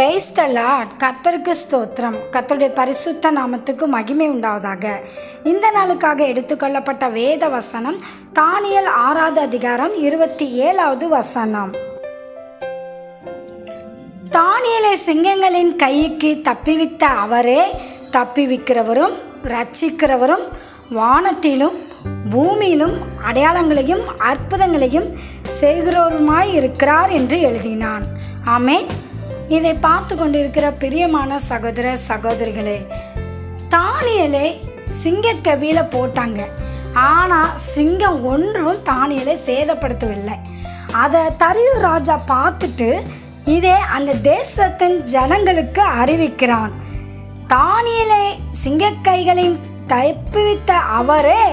Praise the Lord. கர்த்தருக்கு ஸ்தோத்திரம். கர்த்தருடைய பரிசுத்த நாமத்துக்கு மகிமை உண்டாவதாக. இந்த நாளுக்காக எடுத்துக்கொள்ளப்பட்ட வேத வசனம் தானியேல் 6வது அதிகாரம் 27வது வசனம். தானியேலை சிங்கங்களின் கைக்கு தப்பிவித்த அவரே தப்பிவிக்கிறவரும் இரட்சிக்கிறவரும் வானத்திலும் பூமியிலும் அடையாளங்களையும் அற்புதங்களையும் செய்கிறவருமாய் இருக்கிறார் என்று எழுதினான். ஆமென். இதை பார்த்து கொண்டிருக்கிற பிரியமான சகோதர சகோதரிகளே, தானியேலை சிங்கக்கவியில் போட்டாங்க. ஆனால் சிங்கம் ஒன்றும் தானியேலை சேதப்படுத்தவில்லை. அதை தரியு ராஜா பார்த்துட்டு இதே அந்த தேசத்தின் ஜனங்களுக்கு அறிவிக்கிறான். தானியேலை சிங்கக்கைகளின் தப்பிவித்த அவரே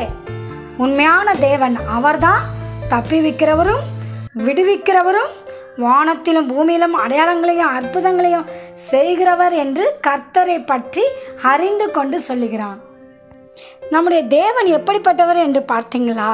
உண்மையான தேவன். அவர்தான் தப்பிவிக்கிறவரும் விடுவிக்கிறவரும் வானத்திலும் பூமியிலும் அடையாளங்களையும் அற்புதங்களையும் செய்கிறவர் என்று கர்த்தரை பற்றி அறிந்து கொண்டு சொல்லுகிறான். நம்முடைய தேவன் எப்படிப்பட்டவர் என்று பார்த்தீங்களா?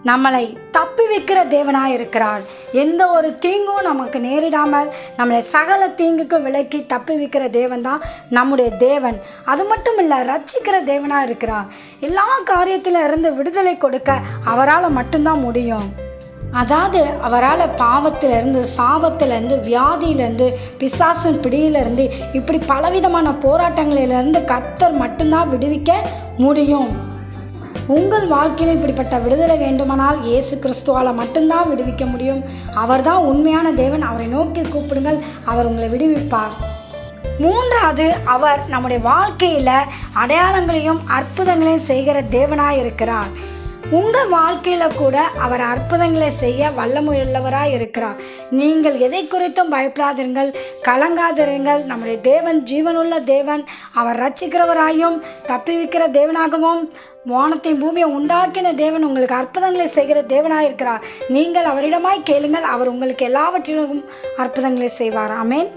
நம்மளை தப்பி வைக்கிற தேவனாக இருக்கிறார். எந்த ஒரு தீங்கும் நமக்கு நேரிடாமல் நம்மளை சகல தீங்குக்கு விலக்கி தப்பி வைக்கிற தேவன் தான் நம்முடைய தேவன். அது மட்டும் இல்லை, ரட்சிக்கிற தேவனாக இருக்கிறார். எல்லா காரியத்திலும் இருந்து விடுதலை கொடுக்க அவரால் மட்டும்தான் முடியும். அதாவது அவரால் பாவத்திலேருந்து, சாபத்திலேருந்து, வியாதியிலேருந்து, பிசாசின் பிடியிலேருந்து, இப்படி பலவிதமான போராட்டங்களிலிருந்து கர்த்தர் மட்டும்தான் விடுவிக்க முடியும். உங்கள் வாழ்க்கையில் இப்படிப்பட்ட விடுதலை வேண்டுமானால் இயேசு கிறிஸ்துவால் மட்டும்தான் விடுவிக்க முடியும். அவர் தான் உண்மையான தேவன். அவரை நோக்கி கூப்பிடுங்கள், அவர் உங்களை விடுவிப்பார். மூன்றாவது, அவர் நம்முடைய வாழ்க்கையில் அடையாளங்களையும் அற்புதங்களையும் செய்கிற தேவனாக இருக்கிறார். உங்கள் வாழ்க்கையில் கூட அவர் அற்புதங்களை செய்ய வல்லமையுள்ளவராக இருக்கிறார். நீங்கள் எதை குறித்தும் பயப்படாதிருங்கள், கலங்காதிருங்கள். நம்முடைய தேவன் ஜீவனுள்ள தேவன். அவர் ரட்சிக்கிறவராயும் தப்பிவிக்கிற தேவனாகவும் வானத்தையும் பூமியை உண்டாக்கின தேவன். உங்களுக்கு அற்புதங்களை செய்கிற தேவனாக இருக்கிறார். நீங்கள் அவரிடமாய் கேளுங்கள், அவர் உங்களுக்கு எல்லாவற்றிலும் அற்புதங்களை செய்வார். ஆமென்.